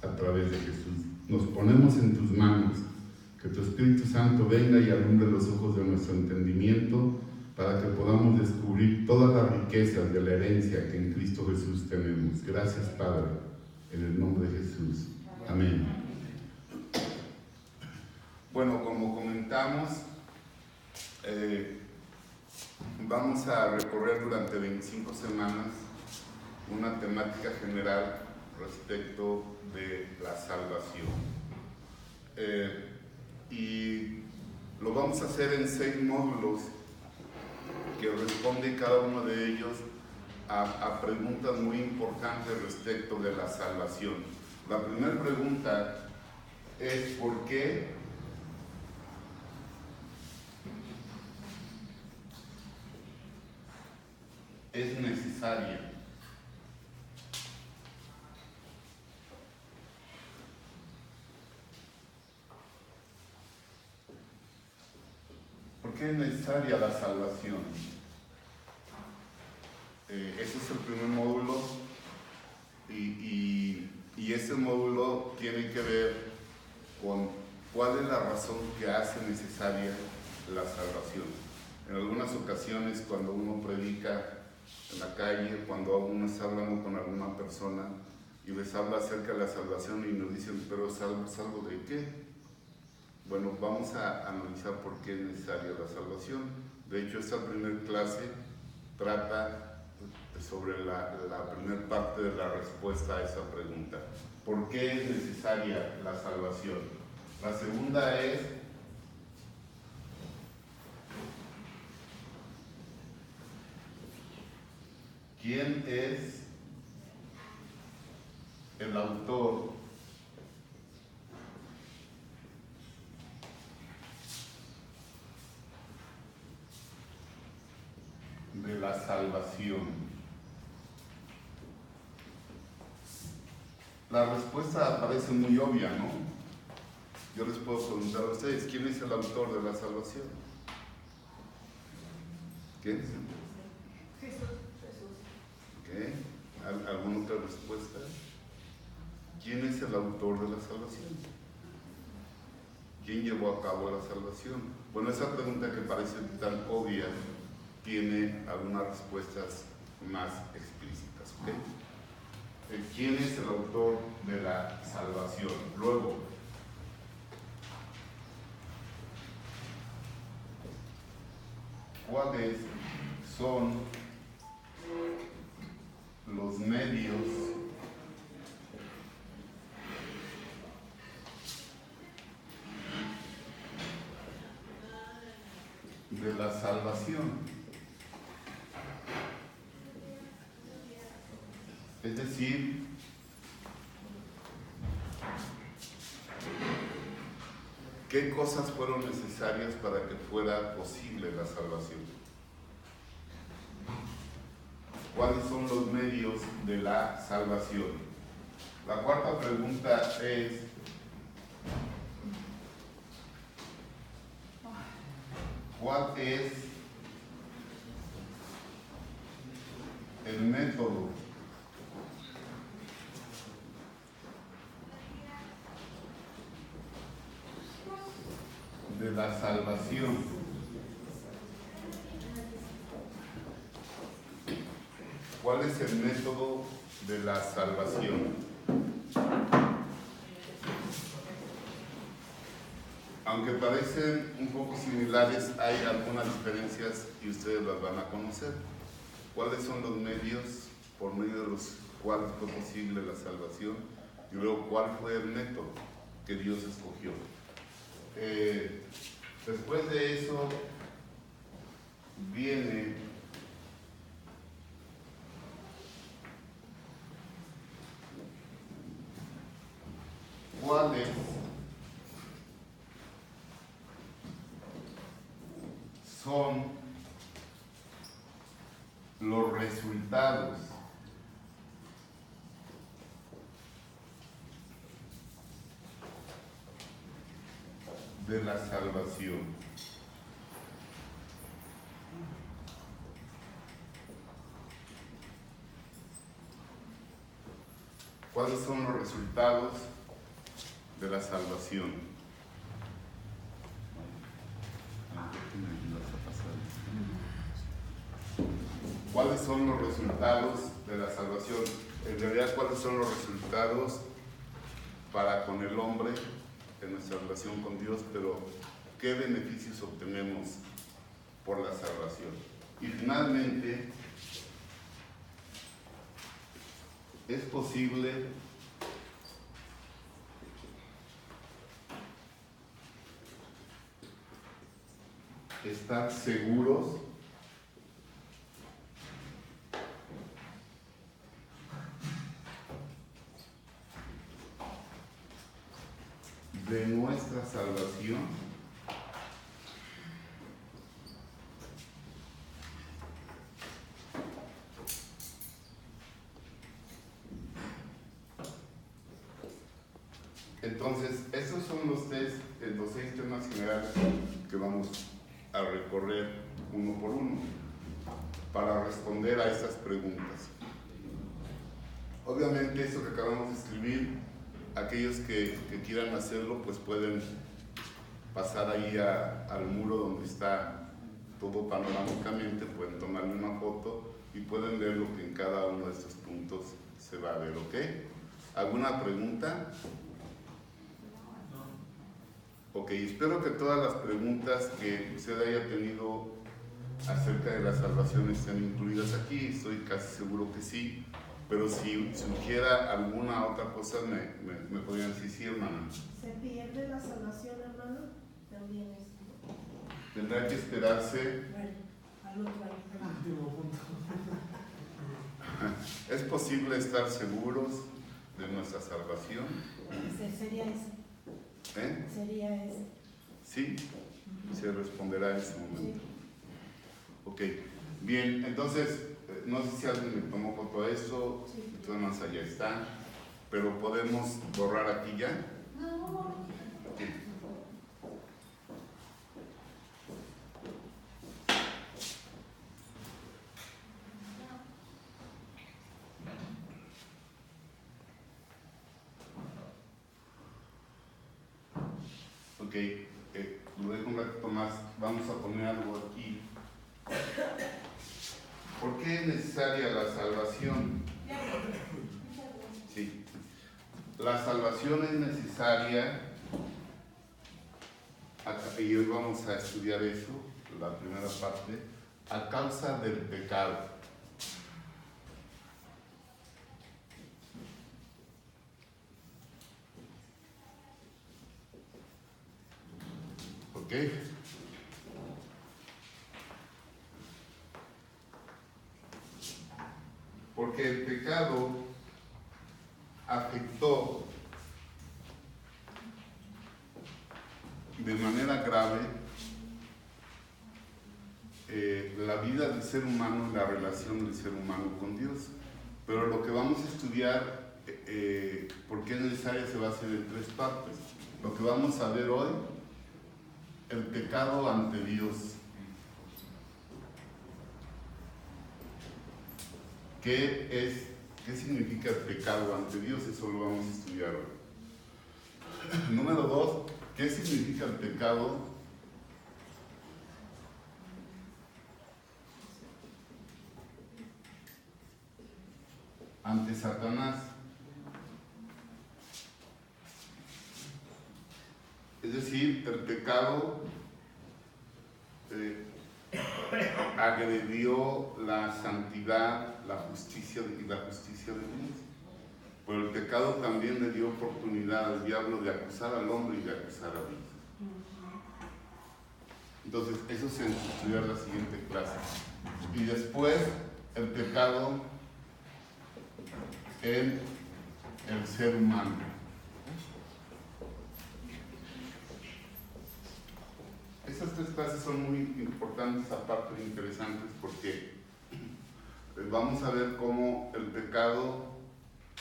a través de Jesús. Nos ponemos en tus manos, que tu Espíritu Santo venga y alumbre los ojos de nuestro entendimiento para que podamos descubrir todas las riquezas de la herencia que en Cristo Jesús tenemos. Gracias, Padre, en el nombre de Jesús. Amén. Bueno, como comentamos, vamos a recorrer durante 25 semanas una temática general respecto de la salvación. Y lo vamos a hacer en 6 módulos que responde cada uno de ellos a preguntas muy importantes respecto de la salvación. La primera pregunta es ¿por qué es necesaria? ¿Por qué es necesaria la salvación? Ese es el primer módulo y ese módulo tiene que ver con cuál es la razón que hace necesaria la salvación. En algunas ocasiones cuando uno predica en la calle, cuando uno está hablando con alguna persona y les habla acerca de la salvación y nos dicen, pero ¿salvo de qué? Bueno, vamos a analizar por qué es necesaria la salvación. De hecho, esta primera clase trata sobre la primera parte de la respuesta a esa pregunta. ¿Por qué es necesaria la salvación? La segunda es ¿quién es el autor de la salvación? La respuesta parece muy obvia, ¿no? Yo les puedo preguntar a ustedes, ¿quién es el autor de la salvación? ¿Quién es? Jesús. ¿Okay? ¿Alguna otra respuesta? ¿Quién es el autor de la salvación? ¿Quién llevó a cabo la salvación? Bueno, esa pregunta que parece tan obvia tiene algunas respuestas más explícitas, ¿ok? ¿Quién es el autor de la salvación? Luego, ¿cuáles son los medios de la salvación? Es decir, ¿qué cosas fueron necesarias para que fuera posible la salvación? ¿Cuáles son los medios de la salvación? La cuarta pregunta es ¿cuál es el método de la salvación? ¿Cuál es el método de la salvación? Aunque parecen un poco similares, hay algunas diferencias y ustedes las van a conocer. ¿Cuáles son los medios por medio de los cuales fue posible la salvación? Y luego, ¿cuál fue el método que Dios escogió? Después de eso viene cuáles son los resultados de la salvación. ¿Cuáles son los resultados de la salvación. ¿Cuáles son los resultados de la salvación? En realidad, ¿cuáles son los resultados para con el hombre en nuestra relación con Dios? Pero, ¿qué beneficios obtenemos por la salvación? Y finalmente, es posible estar seguros de nuestra salvación Entonces, esos son los seis temas generales que vamos a recorrer uno por uno para responder a estas preguntas. Obviamente, eso que acabamos de escribir, aquellos que quieran hacerlo, pues pueden pasar ahí al muro donde está todo panorámicamente, pueden tomarle una foto y pueden ver lo que en cada uno de estos puntos se va a ver, ¿ok? ¿Alguna pregunta? Ok, espero que todas las preguntas que usted haya tenido acerca de la salvación estén incluidas aquí. Estoy casi seguro que sí, pero si surgiera alguna otra cosa me podrían decir, sí, hermano. ¿Se pierde la salvación, hermano? También es. Tendrá que esperarse. Bueno, al último punto. ¿Es posible estar seguros de nuestra salvación? Sería ese. ¿Eh? Sería ese. Sí, se responderá en ese momento. Sí. Ok, bien, entonces, no sé si alguien me tomó foto de eso, Sí. de todas maneras allá está, pero podemos borrar aquí ya. No. Okay. Ok, lo dejo un ratito más, vamos a poner algo aquí. ¿Por qué es necesaria la salvación? Sí, la salvación es necesaria, y hoy vamos a estudiar eso, la primera parte, a causa del pecado. ¿Ok? Porque el pecado afectó de manera grave la vida del ser humano y la relación del ser humano con Dios. Pero lo que vamos a estudiar, porque es necesario, se va a hacer en tres partes. Lo que vamos a ver hoy, el pecado ante Dios. ¿Qué significa el pecado ante Dios? Eso lo vamos a estudiar hoy. Número 2, ¿qué significa el pecado ante Satanás? Es decir, el pecado agredió la santidad, la justicia de Dios. Pero el pecado también le dio oportunidad al diablo de acusar al hombre y de acusar a Dios. Entonces, eso se estudiará en la siguiente clase. Y después, el pecado en el ser humano. Esas tres clases son muy importantes, aparte de interesantes, porque vamos a ver cómo el pecado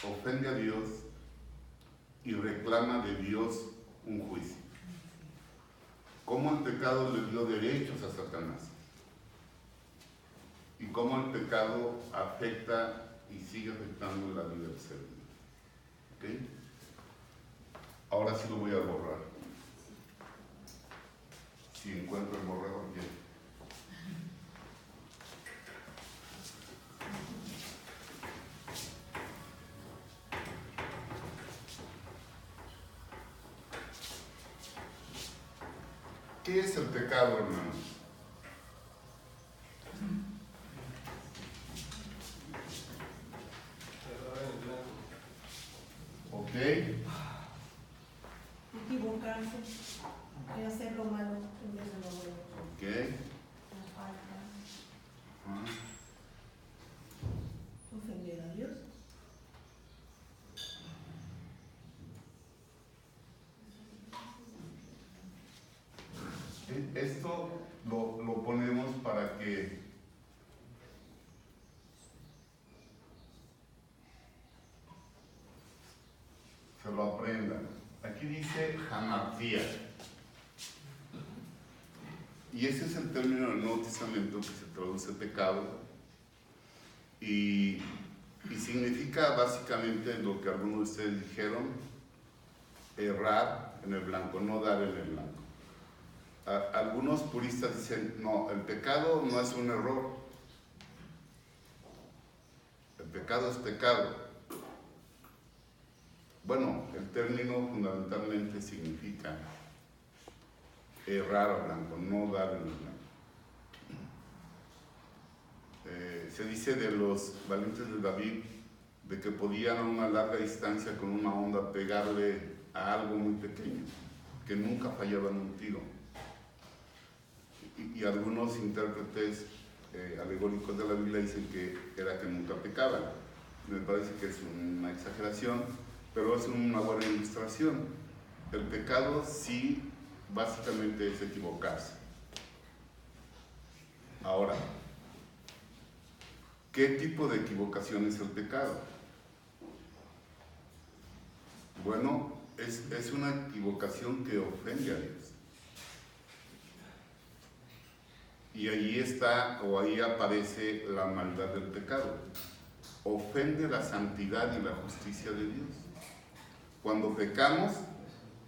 ofende a Dios y reclama de Dios un juicio. Cómo el pecado le dio derechos a Satanás y cómo el pecado afecta y sigue afectando la vida del ser humano. ¿Okay? ahora sí lo voy a borrar. Si encuentro el borrador bien. ¿Qué es el pecado, hermanos? Ok. Equivocarse, y hacer lo malo en vez de lo bueno. Ok. La falta, Ah. ofender a Dios. Esto lo ponemos para que se lo aprendan. Aquí dice hamartía. Y ese es el término del Nuevo Testamento que se traduce pecado. Y significa básicamente lo que algunos de ustedes dijeron: errar en el blanco, no dar en el blanco. Algunos puristas dicen, no, el pecado no es un error. El pecado es pecado. Bueno, el término fundamentalmente significa errar al blanco, no dar en el blanco. Se dice de los valientes de David de que podían a una larga distancia con una onda pegarle a algo muy pequeño, que nunca fallaban un tiro. Y algunos intérpretes alegóricos de la Biblia dicen que era que nunca pecaban. Me parece que es una exageración, pero es una buena ilustración. El pecado sí, básicamente es equivocarse. Ahora, ¿qué tipo de equivocación es el pecado? Bueno, es una equivocación que ofende a Dios. Y ahí está, o ahí aparece la maldad del pecado. Ofende la santidad y la justicia de Dios. Cuando pecamos,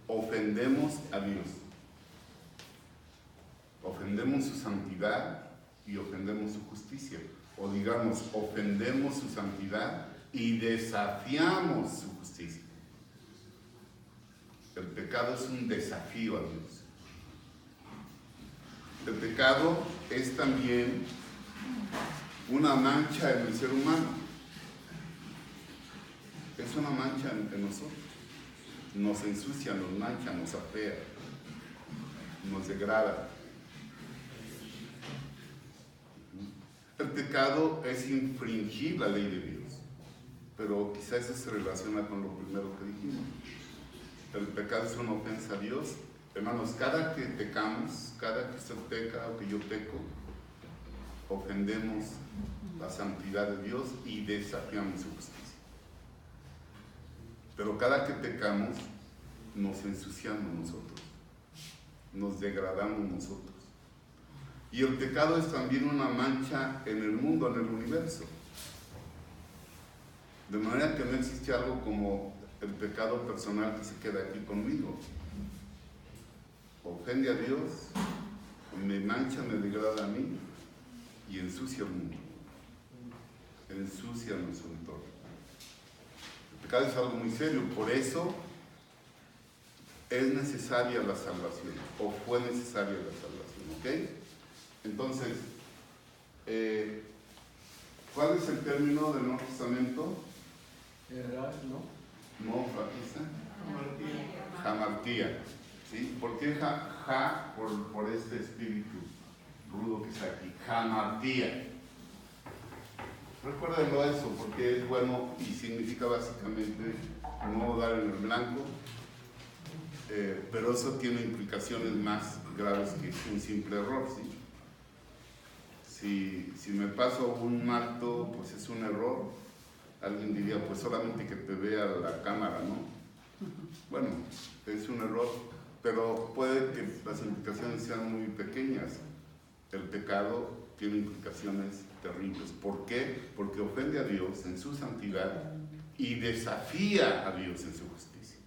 ofendemos a Dios. Ofendemos su santidad y ofendemos su justicia. O digamos, ofendemos su santidad y desafiamos su justicia. El pecado es un desafío a Dios. El pecado es también una mancha en el ser humano. Es una mancha en nosotros. Nos ensucia, nos mancha, nos afea, nos degrada. El pecado es infringir la ley de Dios, pero quizás eso se relaciona con lo primero que dijimos. El pecado es una ofensa a Dios. Hermanos, cada que pecamos, cada que usted peca o que yo peco, ofendemos la santidad de Dios y desafiamos su justicia. Pero cada que pecamos, nos ensuciamos nosotros, nos degradamos nosotros. Y el pecado es también una mancha en el mundo, en el universo. De manera que no existe algo como el pecado personal que se queda aquí conmigo. Ofende a Dios, me mancha, me degrada a mí y ensucia el mundo, ensucia nuestro entorno. El pecado es algo muy serio, por eso es necesaria la salvación, o fue necesaria la salvación, ¿ok? Entonces, ¿cuál es el término del Nuevo Testamento? No, hamartía. ¿Sí? ¿Por qué por este espíritu rudo que está aquí? Hamartía. Recuérdenlo eso, porque es bueno y significa básicamente no dar en el blanco, pero eso tiene implicaciones más graves que un simple error, ¿sí? Si me paso un alto, pues es un error. Alguien diría, pues solamente que te vea la cámara, ¿no? Bueno, es un error, pero puede que las implicaciones sean muy pequeñas. El pecado tiene implicaciones terribles. ¿Por qué? Porque ofende a Dios en su santidad y desafía a Dios en su justicia.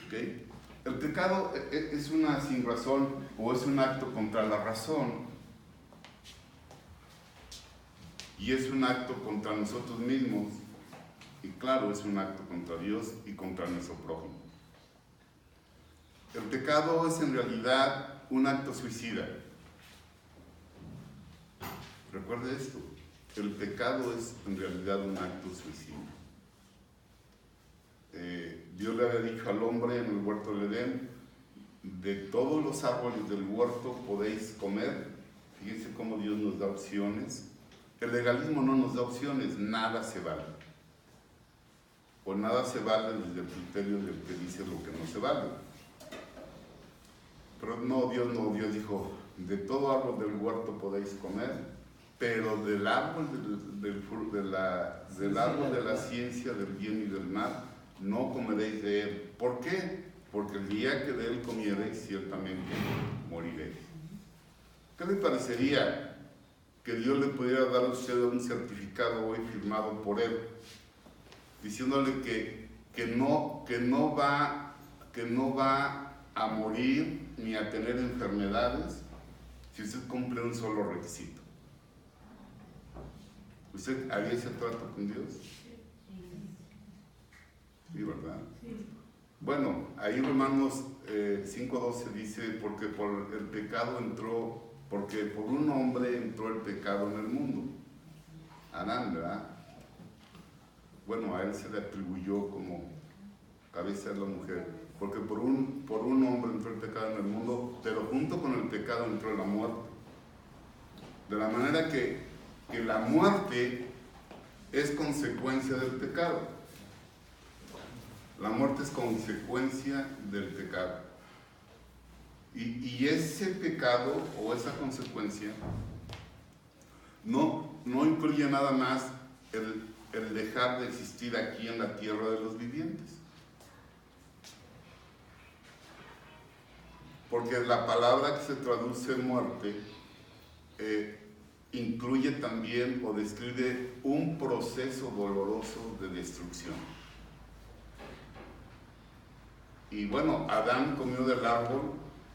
¿Ok? El pecado es una sinrazón o es un acto contra la razón y es un acto contra nosotros mismos y claro, es un acto contra Dios y contra nuestro prójimo. El pecado es en realidad un acto suicida. Recuerde esto, el pecado es en realidad un acto suicida. Dios le había dicho al hombre en el huerto del Edén, de todos los árboles del huerto podéis comer. Fíjense cómo Dios nos da opciones. El legalismo no nos da opciones, nada se vale. O nada se vale desde el criterio del que dice lo que no se vale. Pero no, Dios dijo, de todo árbol del huerto podéis comer, pero del árbol del árbol de la ciencia del bien y del mal, no comeréis de él. ¿Por qué? Porque el día que de él comiereis, ciertamente moriréis. ¿Qué le parecería que Dios le pudiera dar a usted un certificado hoy firmado por él, diciéndole que no va a morir ni a tener enfermedades si usted cumple un solo requisito? ¿Usted haría ese trato con Dios? Sí, ¿verdad? Sí. Bueno, ahí Romanos 5:12 dice, porque por un hombre entró el pecado en el mundo. Adán, ¿verdad? Bueno, a él se le atribuyó como cabeza de la mujer, porque por un hombre entró el pecado en el mundo, pero junto con el pecado entró la muerte. De la manera que la muerte es consecuencia del pecado. La muerte es consecuencia del pecado. Y ese pecado o esa consecuencia no incluye nada más el dejar de existir aquí en la tierra de los vivientes. Porque la palabra que se traduce muerte incluye también o describe un proceso doloroso de destrucción. Y bueno, Adán comió del árbol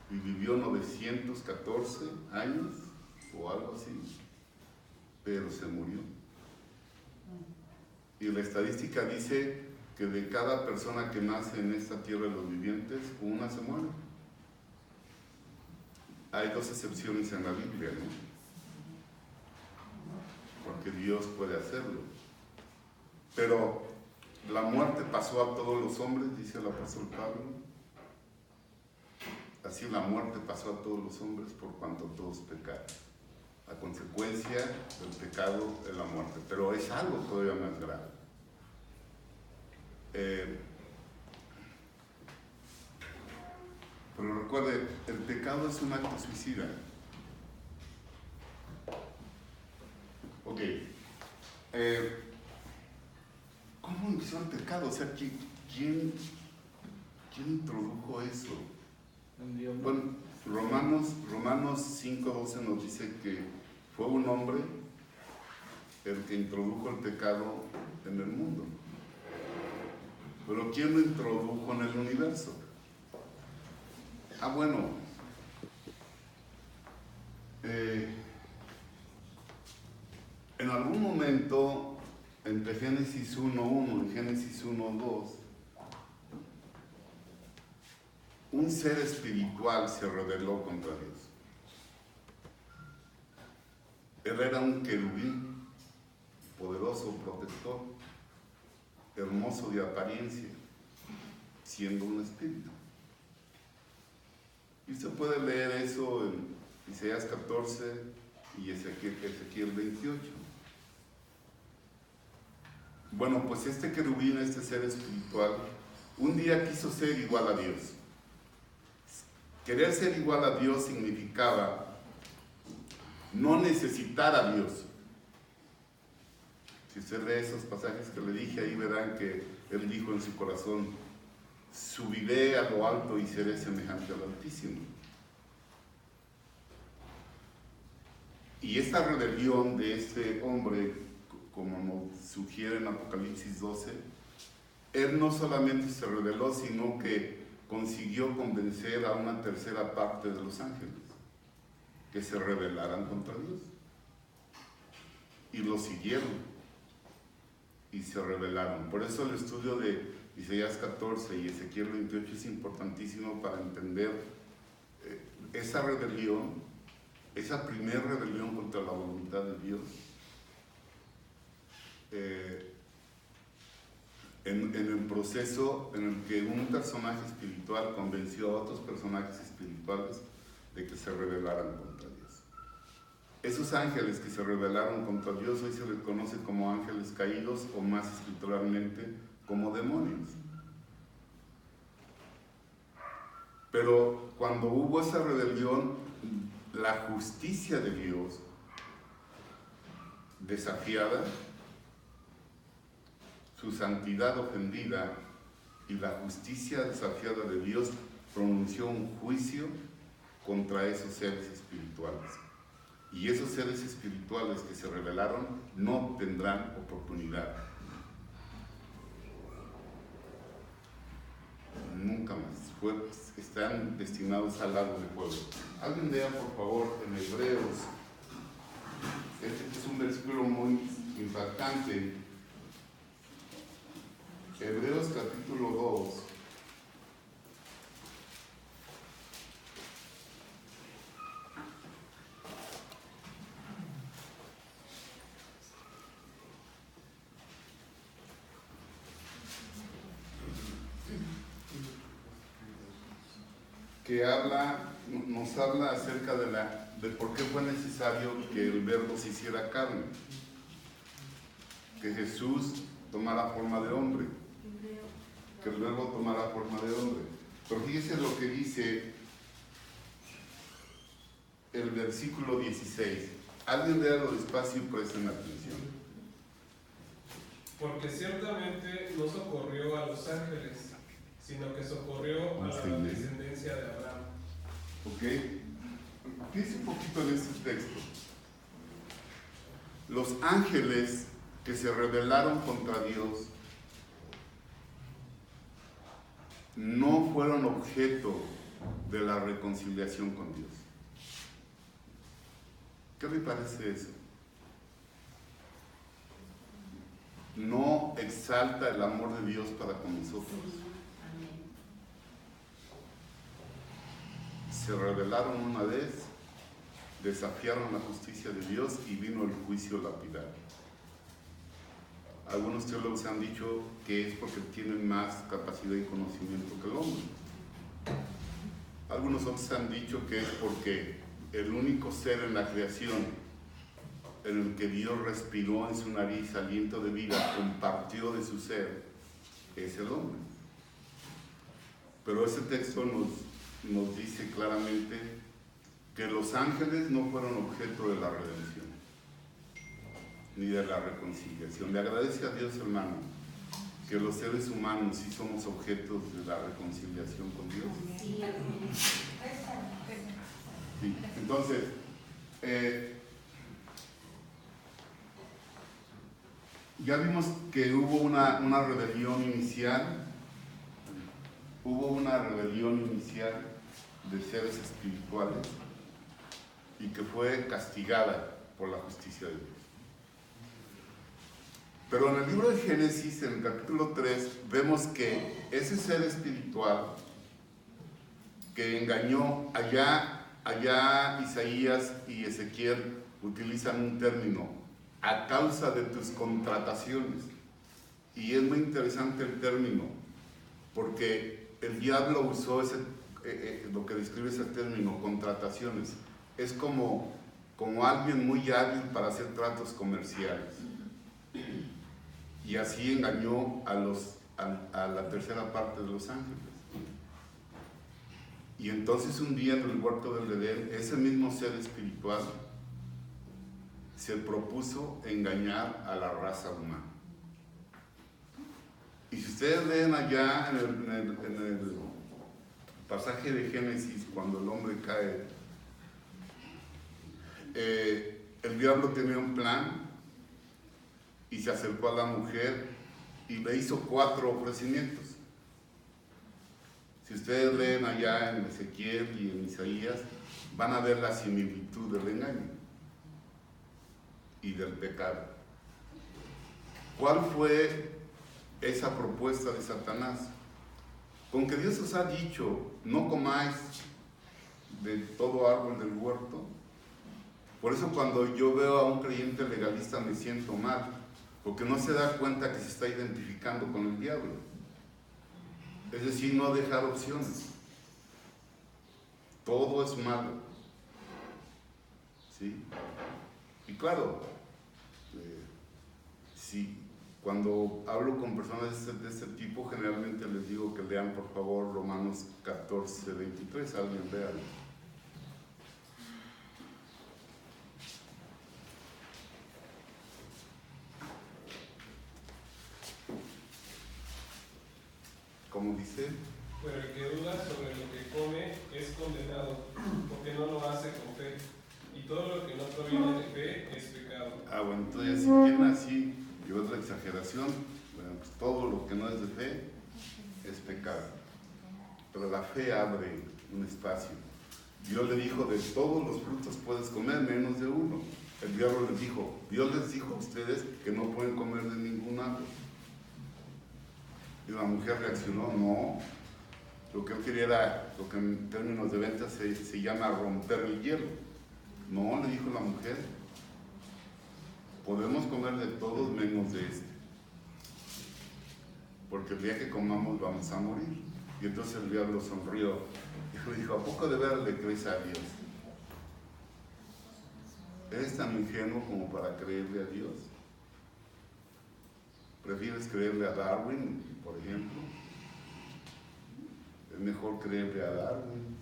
y vivió 914 años o algo así, pero se murió. Y la estadística dice que de cada persona que nace en esta tierra de los vivientes, una se muere. Hay dos excepciones en la Biblia, ¿no? Porque Dios puede hacerlo. Pero la muerte pasó a todos los hombres, dice el apóstol Pablo. Así la muerte pasó a todos los hombres por cuanto todos pecaron. La consecuencia del pecado es la muerte, pero es algo todavía más grave. Pero recuerde, el pecado es un acto suicida. Ok. ¿Cómo empezó el pecado? O sea, ¿quién introdujo eso? Bueno, Romanos 5:12 nos dice que fue un hombre el que introdujo el pecado en el mundo. Pero ¿quién lo introdujo en el universo? Bueno, en algún momento, entre Génesis 1:1 y Génesis 1:2, un ser espiritual se rebeló contra Dios. Él era un querubín, poderoso, protector, hermoso de apariencia, siendo un espíritu. Y usted puede leer eso en Isaías 14 y Ezequiel 28. Bueno, pues este querubín, este ser espiritual, un día quiso ser igual a Dios. Querer ser igual a Dios significaba no necesitar a Dios. Si usted lee esos pasajes que le dije, ahí verán que él dijo en su corazón, subiré a lo alto y seré semejante al Altísimo. Y esta rebelión de este hombre, como nos sugiere en Apocalipsis 12, él no solamente se rebeló, sino que consiguió convencer a una tercera parte de los ángeles que se rebelaran contra Dios. Y lo siguieron y se rebelaron. Por eso el estudio de Isaías 14 y Ezequiel 28 es importantísimo para entender esa rebelión, esa primera rebelión contra la voluntad de Dios. En el proceso en el que un personaje espiritual convenció a otros personajes espirituales de que se rebelaran contra Dios. Esos ángeles que se rebelaron contra Dios hoy se les conoce como ángeles caídos o más escrituralmente como demonios. Pero cuando hubo esa rebelión, la justicia de Dios desafiada, su santidad ofendida y la justicia desafiada de Dios pronunció un juicio contra esos seres espirituales. Y esos seres espirituales que se rebelaron no tendrán oportunidad. Nunca más. Están destinados al lago de fuego. Alguien lea, por favor, en Hebreos. Este es un versículo muy impactante. Hebreos capítulo 2. Que nos habla acerca de por qué fue necesario que el Verbo se hiciera carne, que Jesús tomara forma de hombre, que el Verbo tomara forma de hombre. Pero fíjese lo que dice el versículo 16. Alguien léalo despacio y presten atención. Porque ciertamente no socorrió a los ángeles, sino que socorrió a la descendencia de Abraham. ¿Ok? Piense un poquito en este texto. Los ángeles que se rebelaron contra Dios no fueron objeto de la reconciliación con Dios. ¿Qué le parece eso? No exalta el amor de Dios para con nosotros. Se rebelaron una vez, desafiaron la justicia de Dios y vino el juicio lapidario. Algunos teólogos han dicho que es porque tienen más capacidad y conocimiento que el hombre. Algunos otros han dicho que es porque el único ser en la creación en el que Dios respiró en su nariz aliento de vida, compartió de su ser, es el hombre. Pero ese texto nos dice claramente que los ángeles no fueron objeto de la redención ni de la reconciliación. Le agradece a Dios, hermano, que los seres humanos sí somos objetos de la reconciliación con Dios. Sí. Entonces, ya vimos que hubo una rebelión inicial. Hubo una rebelión inicial de seres espirituales y que fue castigada por la justicia de Dios. Pero en el libro de Génesis, en el capítulo 3, vemos que ese ser espiritual que engañó, allá Isaías y Ezequiel utilizan un término, a causa de tus contrataciones. Y es muy interesante el término, porque el diablo usó lo que describe ese término, contrataciones. Es como alguien muy hábil para hacer tratos comerciales. Y así engañó a la tercera parte de los ángeles. Y entonces un día en el huerto del Edén, ese mismo ser espiritual se propuso engañar a la raza humana. Y si ustedes leen allá en el pasaje de Génesis, cuando el hombre cae, el diablo tenía un plan y se acercó a la mujer y le hizo 4 ofrecimientos. Si ustedes leen allá en Ezequiel y en Isaías, van a ver la similitud del engaño y del pecado. ¿Cuál fue esa propuesta de Satanás? Con que Dios os ha dicho, no comáis de todo árbol del huerto. Por eso cuando yo veo a un creyente legalista me siento mal, porque no se da cuenta que se está identificando con el diablo. Es decir, no dejar opciones. Todo es malo. ¿Sí? Y claro, sí, cuando hablo con personas de este tipo, generalmente les digo que lean por favor Romanos 14, 23, alguien léalo. ¿Cómo dice? Pero el que duda sobre lo que come es condenado, porque no lo hace con fe. Y todo lo que no proviene de fe es pecado. Bueno, entonces si quieren así y otra exageración, bueno, pues todo lo que no es de fe es pecado. Pero la fe abre un espacio. Dios le dijo, de todos los frutos puedes comer, menos de uno. El diablo les dijo, Dios les dijo a ustedes que no pueden comer de ningún árbol. Y la mujer reaccionó, no. Lo que él quería era, lo que en términos de venta se llama romper el hielo. No, le dijo la mujer, podemos comer de todos menos de este. Porque el día que comamos vamos a morir. Y entonces el diablo sonrió y le dijo, ¿a poco de veras le crees a Dios? ¿Eres tan ingenuo como para creerle a Dios? ¿Prefieres creerle a Darwin, por ejemplo? Es mejor creerle a Darwin,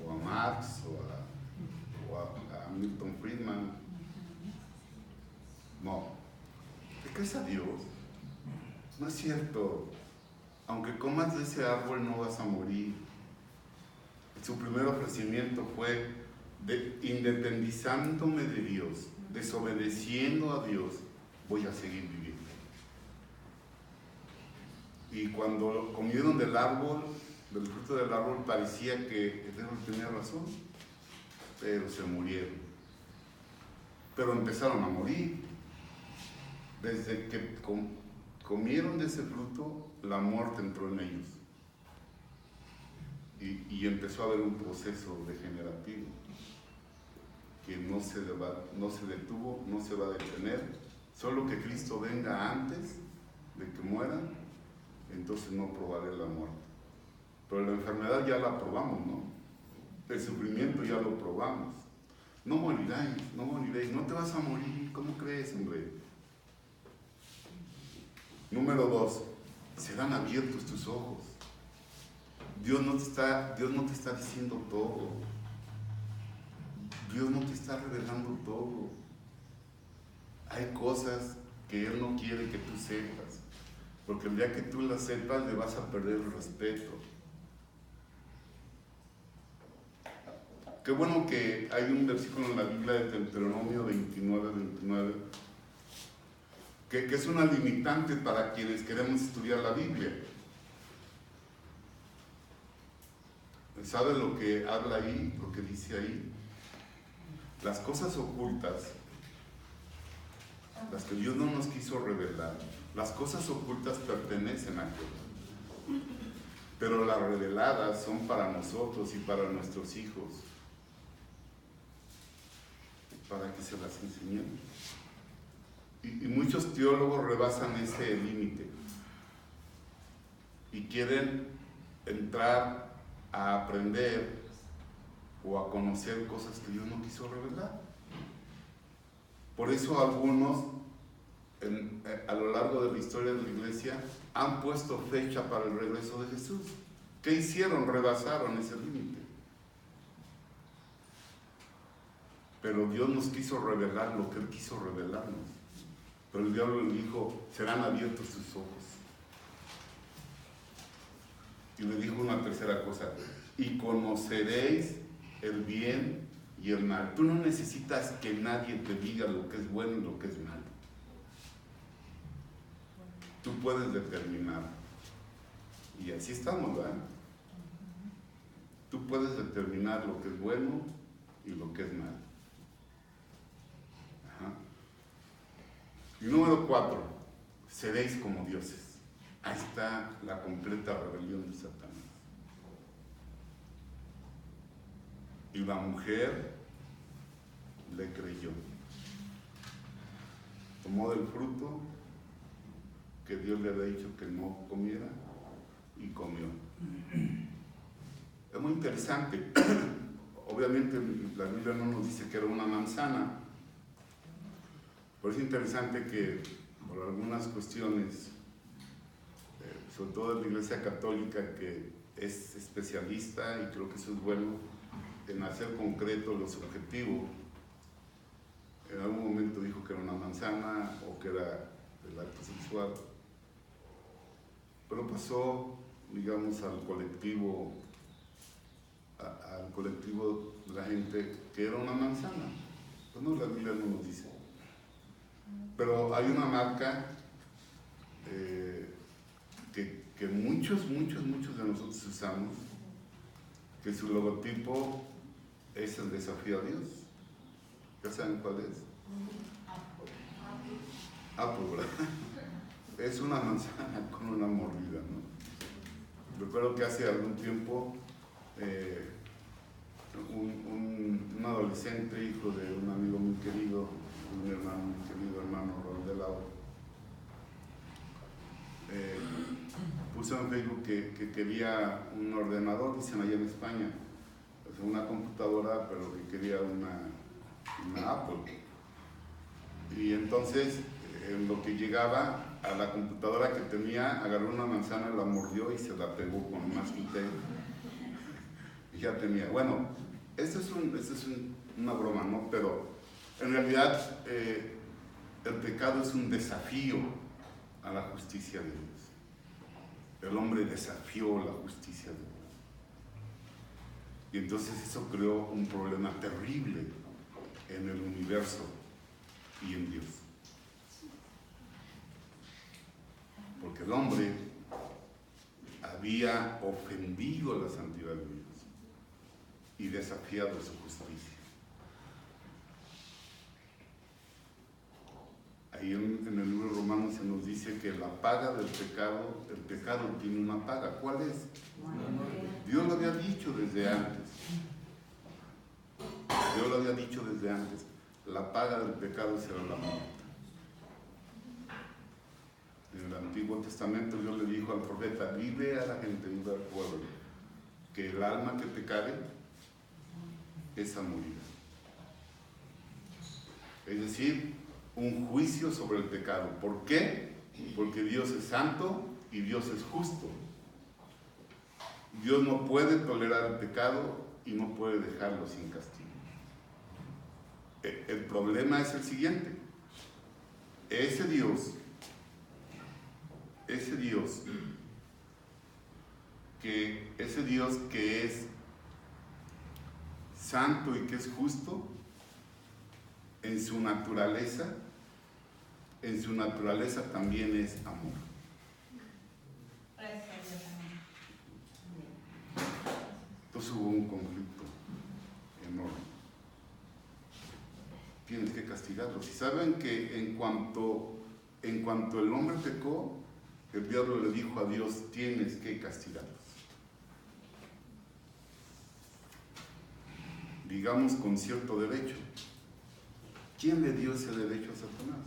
o a Marx, o a Milton Friedman. No. ¿Le crees a Dios? No es cierto. Aunque comas de ese árbol no vas a morir. Su primer ofrecimiento fue independizándome de Dios, desobedeciendo a Dios, voy a seguir viviendo. Y cuando comieron del árbol, del fruto del árbol, parecía que el árbol tenía razón, pero se murieron. Pero empezaron a morir. Desde que comieron de ese fruto, la muerte entró en ellos. Y empezó a haber un proceso degenerativo que no se detuvo, no se va a detener. Solo que Cristo venga antes de que mueran, entonces no probaré la muerte. Pero la enfermedad ya la probamos, ¿no? El sufrimiento ya lo probamos. No moriréis, no te vas a morir, ¿cómo crees, hombre? Número 2, serán abiertos tus ojos. Dios no te está diciendo todo. Dios no te está revelando todo. Hay cosas que Él no quiere que tú sepas, porque el día que tú las sepas le vas a perder el respeto. Qué bueno que hay un versículo en la Biblia de Deuteronomio 29, que es una limitante para quienes queremos estudiar la Biblia. ¿Sabe lo que habla ahí, lo que dice ahí? Las cosas ocultas, las que Dios no nos quiso revelar, las cosas ocultas pertenecen a Dios, pero las reveladas son para nosotros y para nuestros hijos, para que se las enseñemos. Y muchos teólogos rebasan ese límite y quieren entrar a aprender o a conocer cosas que Dios no quiso revelar. Por eso algunos a lo largo de la historia de la iglesia han puesto fecha para el regreso de Jesús. ¿Qué hicieron? Rebasaron ese límite. Pero Dios nos quiso revelar lo que Él quiso revelarnos. Pero el diablo le dijo, serán abiertos tus ojos. Y le dijo una tercera cosa, y conoceréis el bien y el mal. Tú no necesitas que nadie te diga lo que es bueno y lo que es malo. Tú puedes determinar. Y así estamos, ¿verdad? Tú puedes determinar lo que es bueno y lo que es malo. Ajá. Y número 4, seréis como dioses. Ahí está la completa rebelión de Satanás. Y la mujer le creyó. Tomó del fruto que Dios le había dicho que no comiera y comió. Es muy interesante. Obviamente la Biblia no nos dice que era una manzana, pero es interesante que por algunas cuestiones, sobre todo en la Iglesia Católica, que es especialista, y creo que eso es bueno, en hacer concretos los objetivos, en algún momento dijo que era una manzana o que era el acto sexual, pero pasó, digamos, al colectivo de la gente que era una manzana. Pues no, la Biblia no nos dice. Pero hay una marca que muchos de nosotros usamos, que su logotipo es el desafío a Dios. ¿Ya saben cuál es? Apple, ¿verdad? Es una manzana con una mordida, ¿no? Recuerdo que hace algún tiempo un adolescente, hijo de un amigo muy querido, un hermano muy querido, hermano Raúl de Lau, puso en Facebook que quería un ordenador, dicen allá en España, o sea, una computadora, pero que quería una Apple. Y entonces, en lo que llegaba a la computadora que tenía, agarró una manzana, la mordió y se la pegó con un masquite. Y ya tenía. Bueno, esto es una broma, ¿no? Pero en realidad el pecado es un desafío a la justicia de Dios. El hombre desafió la justicia de Dios. Y entonces eso creó un problema terrible en el universo y en Dios. Porque el hombre había ofendido la santidad de Dios y desafiado su justicia. Ahí en el libro de Romanos se nos dice que la paga del pecado, el pecado tiene una paga. ¿Cuál es? Dios lo había dicho desde antes. Dios lo había dicho desde antes. La paga del pecado será la muerte. En el Antiguo Testamento Dios le dijo al profeta, dile a la gente, dile al pueblo, que el alma que pecare, esa morirá. Es decir, un juicio sobre el pecado. ¿Por qué? Porque Dios es santo y Dios es justo. Dios no puede tolerar el pecado y no puede dejarlo sin castigo. El problema es el siguiente. Ese Dios que es santo y que es justo, en su naturaleza también es amor. Entonces hubo un conflicto enorme. Tienes que castigarlos. Y saben que en cuanto el hombre pecó, el diablo le dijo a Dios, tienes que castigarlos. Digamos con cierto derecho. ¿Quién le dio ese derecho a Satanás?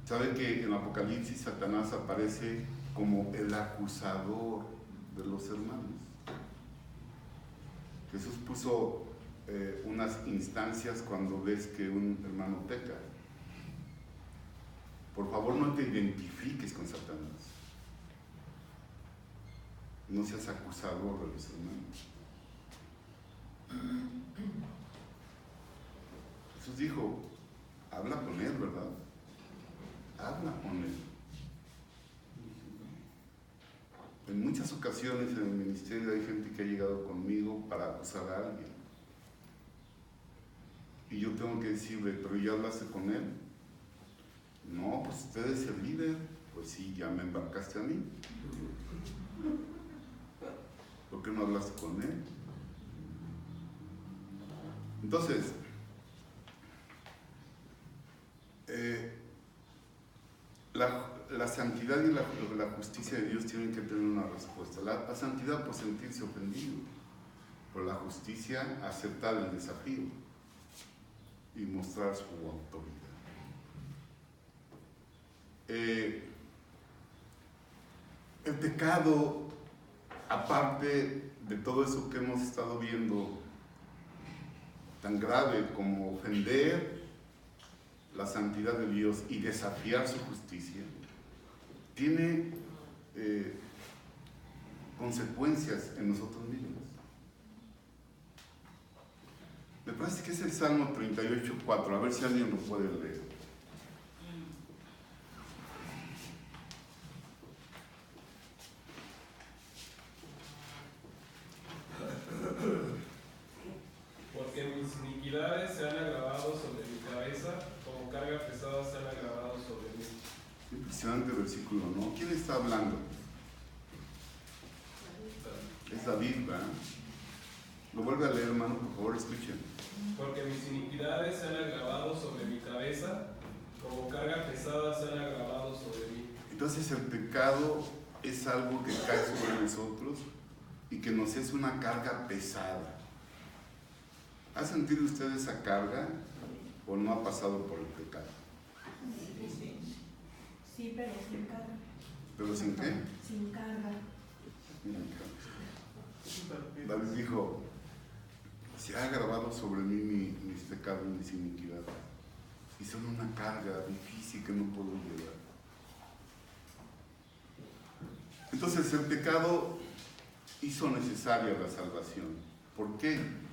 ¿Sabe que en Apocalipsis Satanás aparece como el acusador de los hermanos? Jesús puso unas instancias cuando ves que un hermano peca. Por favor, no te identifiques con Satanás. No seas acusador de los hermanos. Jesús dijo, habla con él, ¿verdad? Habla con él. En muchas ocasiones en el ministerio hay gente que ha llegado conmigo para acusar a alguien. Y yo tengo que decirle, ¿pero ya hablaste con él? No, pues usted es el líder, Pues sí, ya me embarcaste a mí. ¿Por qué no hablaste con él? Entonces, la santidad y la justicia de Dios tienen que tener una respuesta. La santidad por sentirse ofendido, pero la justicia aceptar el desafío y mostrar su autoridad. El pecado, aparte de todo eso que hemos estado viendo, tan grave como ofender la santidad de Dios y desafiar su justicia, tiene consecuencias en nosotros mismos. Me parece que es el Salmo 38:4, a ver si alguien lo puede leer. Porque mis iniquidades se han agravado sobre mi cabeza, como carga pesada se han agravado sobre mí. Impresionante versículo, ¿no? ¿Quién está hablando? Es David, ¿verdad? Lo vuelve a leer, hermano, por favor, escuchen. Porque mis iniquidades se han agravado sobre mi cabeza, como carga pesada se han agravado sobre mí. Entonces el pecado es algo que cae sobre nosotros y que nos es una carga pesada. ¿Ha sentido usted esa carga o no ha pasado por el pecado? Sí, pero sin carga. ¿Pero sin qué? Sin carga. David dijo, se ha agravado sobre mí mis pecados, mis iniquidades, y son una carga difícil que no puedo llevar. Entonces el pecado hizo necesaria la salvación. ¿Por qué?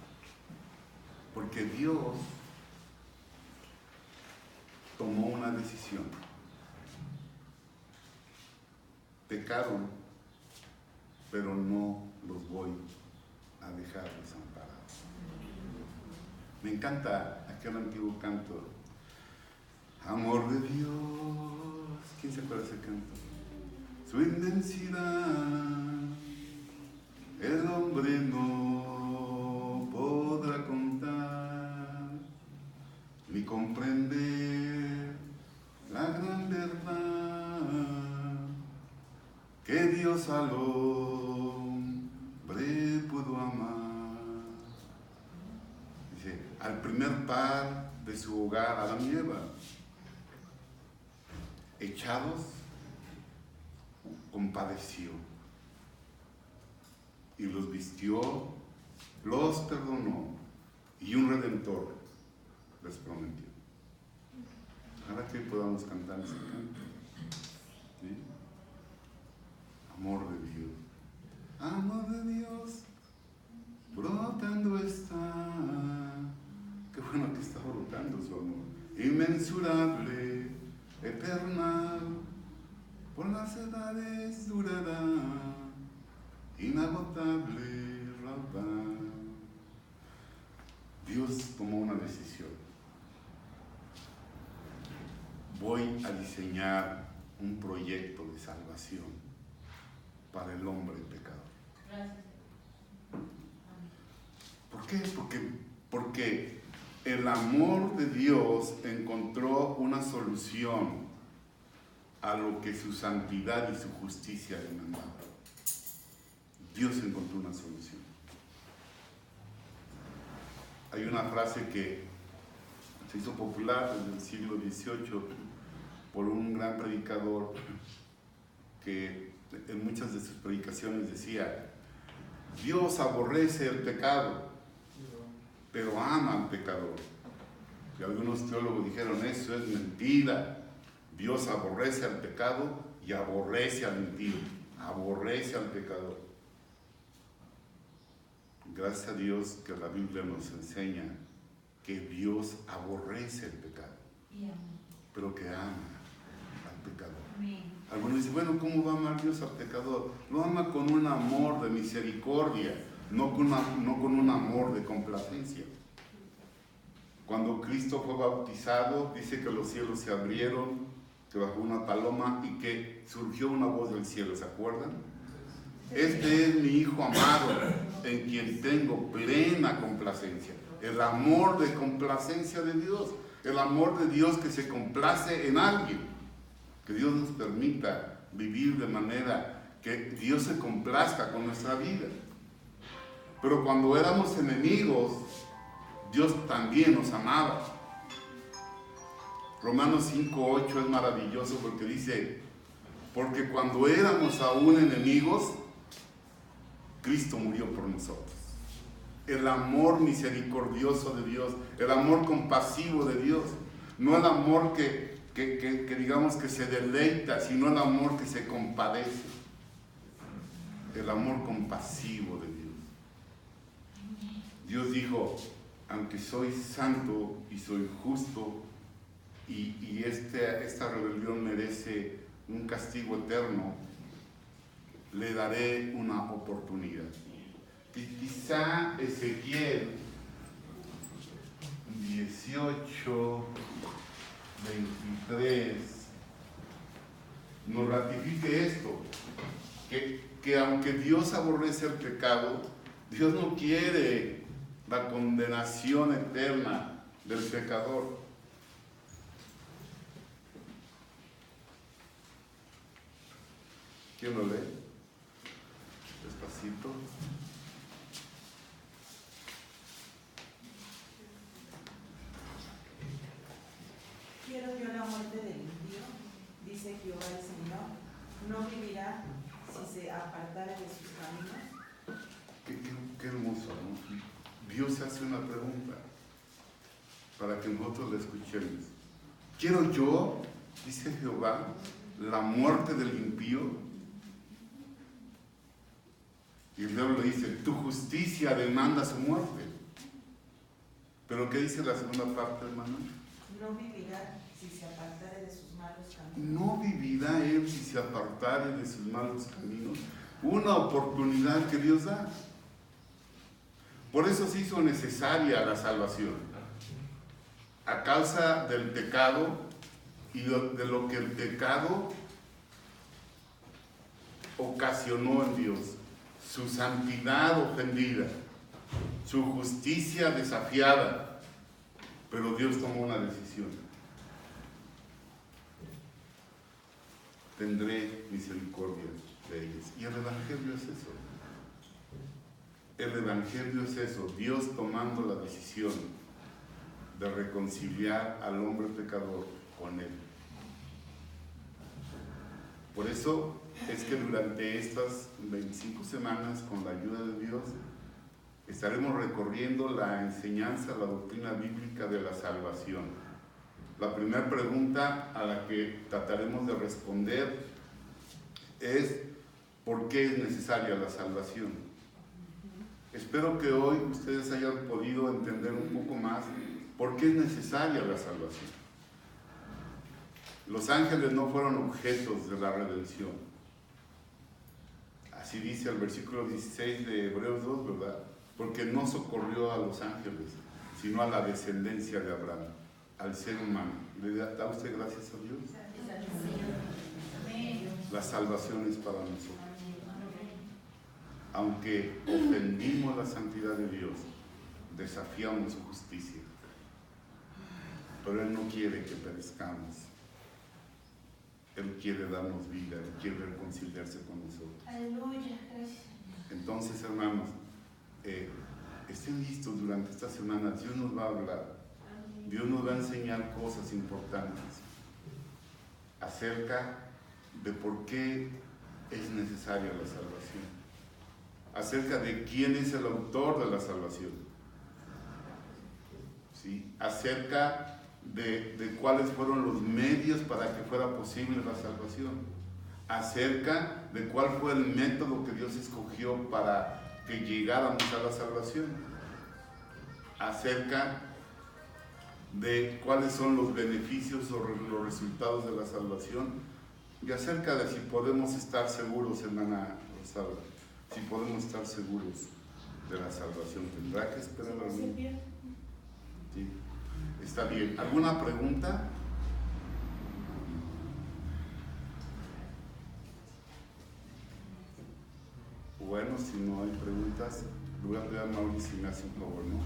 Porque Dios tomó una decisión. Pecaron, pero no los voy a dejar desamparados. Me encanta aquel antiguo canto, amor de Dios. ¿Quién se acuerda de ese canto? Su inmensidad el hombre no podrá contar ni comprender la gran verdad que Dios al hombre pudo amar. Dice, al primer par de su hogar, Adán y Eva, echados, compadeció y los vistió, los perdonó y un redentor les prometió. Ahora que podamos cantar ese canto, ¿sí? Amor de Dios, brotando está, qué bueno que está brotando su amor, inmensurable, eternal, por las edades durará, inagotable, raudal. Dios tomó una decisión. Voy a diseñar un proyecto de salvación para el hombre pecador. Gracias. ¿Por qué? Porque el amor de Dios encontró una solución a lo que su santidad y su justicia demandaban. Dios encontró una solución. Hay una frase que se hizo popular desde el siglo XVIII por un gran predicador que en muchas de sus predicaciones decía: Dios aborrece el pecado, pero ama al pecador. Y algunos teólogos dijeron, eso es mentira. Dios aborrece al pecado y aborrece al impío, aborrece al pecador. Gracias a Dios que la Biblia nos enseña que Dios aborrece el pecado, pero que ama al pecador. Algunos dicen, bueno, ¿cómo va a amar Dios al pecador? Lo ama con un amor de misericordia, no con un amor de complacencia. Cuando Cristo fue bautizado, dice que los cielos se abrieron, que bajó una paloma y que surgió una voz del cielo, ¿se acuerdan? Este es mi Hijo amado, en quien tengo plena complacencia. El amor de complacencia de Dios, el amor de Dios que se complace en alguien. Que Dios nos permita vivir de manera que Dios se complazca con nuestra vida. Pero cuando éramos enemigos, Dios también nos amaba. Romanos 5:8 es maravilloso porque dice, porque cuando éramos aún enemigos, Cristo murió por nosotros. El amor misericordioso de Dios, el amor compasivo de Dios, no el amor que digamos que se deleita, sino el amor que se compadece, el amor compasivo de Dios. Dios dijo, aunque soy santo y soy justo, y esta rebelión merece un castigo eterno, le daré una oportunidad. Y quizá Ezequiel 18:23 nos ratifique esto, que aunque Dios aborrece el pecado, Dios no quiere la condenación eterna del pecador. ¿Quién lo lee? Despacito. Quiero yo la muerte del impío, dice Jehová el Señor, no vivirá si se apartara de sus caminos. Qué hermoso, ¿no? Dios hace una pregunta para que nosotros la escuchemos. ¿Quiero yo, dice Jehová, la muerte del impío? Y luego le dice, tu justicia demanda su muerte. Pero ¿qué dice la segunda parte, hermano? No vivirá si se apartare de sus malos caminos. No vivirá él si se apartare de sus malos caminos. Una oportunidad que Dios da. Por eso se hizo necesaria la salvación. A causa del pecado y de lo que el pecado ocasionó en Dios. Su santidad ofendida, su justicia desafiada. Pero Dios tomó una decisión. Tendré misericordia de ellos. Y el Evangelio es eso. El Evangelio es eso. Dios tomando la decisión de reconciliar al hombre pecador con Él. Por eso es que durante estas 25 semanas, con la ayuda de Dios, estaremos recorriendo la enseñanza, la doctrina bíblica de la salvación. La primera pregunta a la que trataremos de responder es ¿por qué es necesaria la salvación? Espero que hoy ustedes hayan podido entender un poco más por qué es necesaria la salvación. Los ángeles no fueron objetos de la redención. Así dice el versículo 16 de Hebreos 2, ¿verdad? Porque no socorrió a los ángeles, sino a la descendencia de Abraham, al ser humano. ¿Le da usted gracias a Dios? La salvación es para nosotros. Aunque ofendimos la santidad de Dios, desafiamos su justicia. Pero Él no quiere que perezcamos. Él quiere darnos vida, Él quiere reconciliarse con nosotros. Aleluya, gracias. Entonces, hermanos, estén listos durante esta semana. Dios nos va a hablar. Dios nos va a enseñar cosas importantes acerca de por qué es necesaria la salvación, acerca de quién es el autor de la salvación, ¿sí? Acerca de cuáles fueron los medios para que fuera posible la salvación, acerca de cuál fue el método que Dios escogió para que llegáramos a la salvación, acerca de cuáles son los beneficios o los resultados de la salvación, y acerca de si podemos estar seguros, hermana Rosaura, si podemos estar seguros de la salvación. ¿Tendrá que esperar a mí? Sí. Está bien. ¿Alguna pregunta? Bueno, si no hay preguntas, le voy a pedir a Mauri si me hace un favor, ¿no?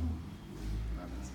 Nada más.